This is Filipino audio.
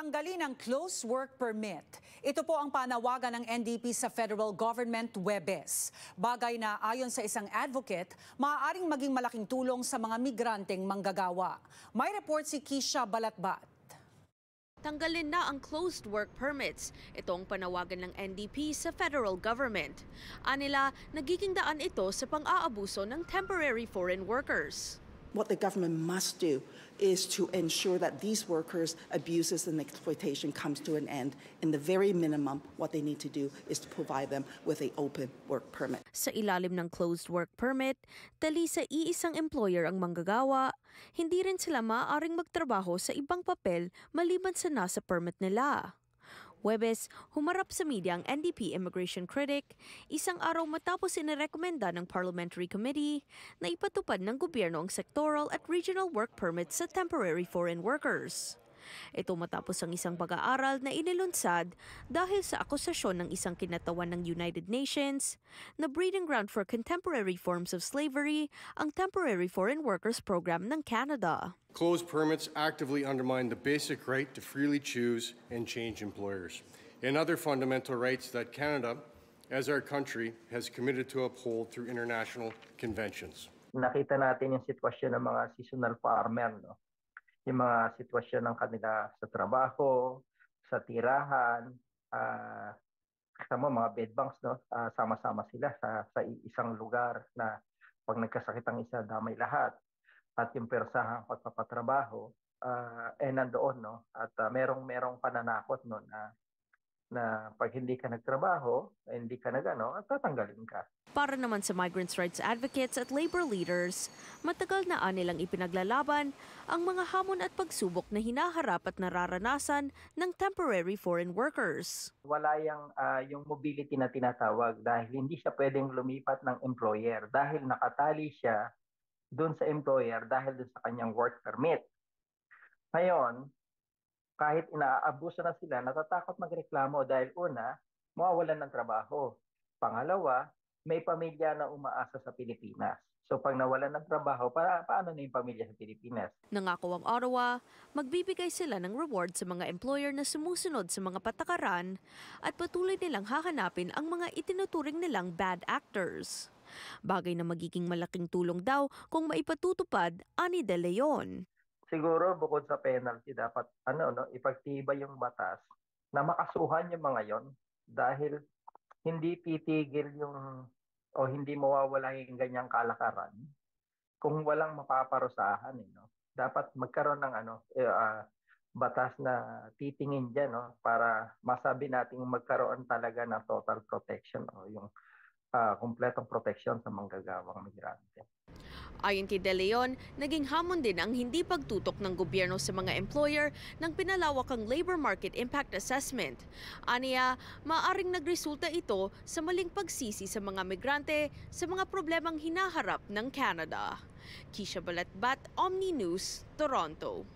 Tanggalin ang close work permit. Ito po ang panawagan ng NDP sa federal government Huwebes. Bagay na ayon sa isang advocate, maaaring maging malaking tulong sa mga migranteng manggagawa. May report si Kisha Balatbat. Tanggalin na ang closed work permits. Ito ang panawagan ng NDP sa federal government. Anila, nagiging daan ito sa pang-aabuso ng temporary foreign workers. What the government must do is to ensure that these workers' abuses and exploitation comes to an end. And the very minimum, what they need to do is to provide them with an open work permit. Sa ilalim ng closed work permit, tali sa iisang employer ang manggagawa, hindi rin sila maaaring magtrabaho sa ibang papel maliban sa nasa permit nila. Huwebes, humarap sa media ang NDP immigration critic, isang araw matapos inirekomenda ng Parliamentary Committee na ipatupad ng gobyerno ang sectoral at regional work permits sa temporary foreign workers. Ito matapos ang isang pag-aaral na inilunsad dahil sa akusasyon ng isang kinatawan ng United Nations na breeding ground for contemporary forms of slavery ang Temporary Foreign Workers Program ng Canada. Closed permits actively undermine the basic right to freely choose and change employers and other fundamental rights that Canada, as our country, has committed to uphold through international conventions. Nakita natin yung sitwasyon ng mga seasonal farmer, no? Yung mga sitwasyon ng kanila sa trabaho, sa tirahan, kasama mga bed banks, no? Sama-sama sila sa isang lugar na pag nagkasakit ang isa, damay lahat. At yung persahang pagpapatrabaho, nandoon, no? At merong pananakot no, na pag hindi ka nagtrabaho, hindi ka at tatanggalin ka. Para naman sa migrants' rights advocates at labor leaders, matagal na nilang ipinaglalaban ang mga hamon at pagsubok na hinaharap at nararanasan ng temporary foreign workers. Wala yung mobility na tinatawag dahil hindi siya pwedeng lumipat ng employer dahil nakatali siya doon sa employer dahil doon sa kanyang work permit. Ngayon, kahit inaabuso na sila, natatakot magreklamo dahil una, mawawalan ng trabaho. Pangalawa, may pamilya na umaasa sa Pilipinas. So pag nawalan ng trabaho, paano na yung pamilya sa Pilipinas? Nangako ang Ottawa, magbibigay sila ng reward sa mga employer na sumusunod sa mga patakaran at patuloy nilang hahanapin ang mga itinuturing nilang bad actors. Bagay na magiging malaking tulong daw kung maipatutupad ani De Leon. Siguro bukod sa penalty dapat ipagtibay yung batas na makasuhan yung mga yon dahil hindi titigil o hindi mawawala yung ganyang kalakaran kung walang mapaparusahan Dapat magkaroon ng batas na titingin diyan para masabi nating magkaroon talaga ng total protection o yung kumpletong protection sa manggagawang migrante. Ayon kay De Leon, naging hamon din ang hindi pagtutok ng gobyerno sa mga employer ng pinalawakang labor market impact assessment. Aniya, maaring nagresulta ito sa maling pagsisi sa mga migrante sa mga problemang hinaharap ng Canada. Kisha Balatbat, Omni News, Toronto.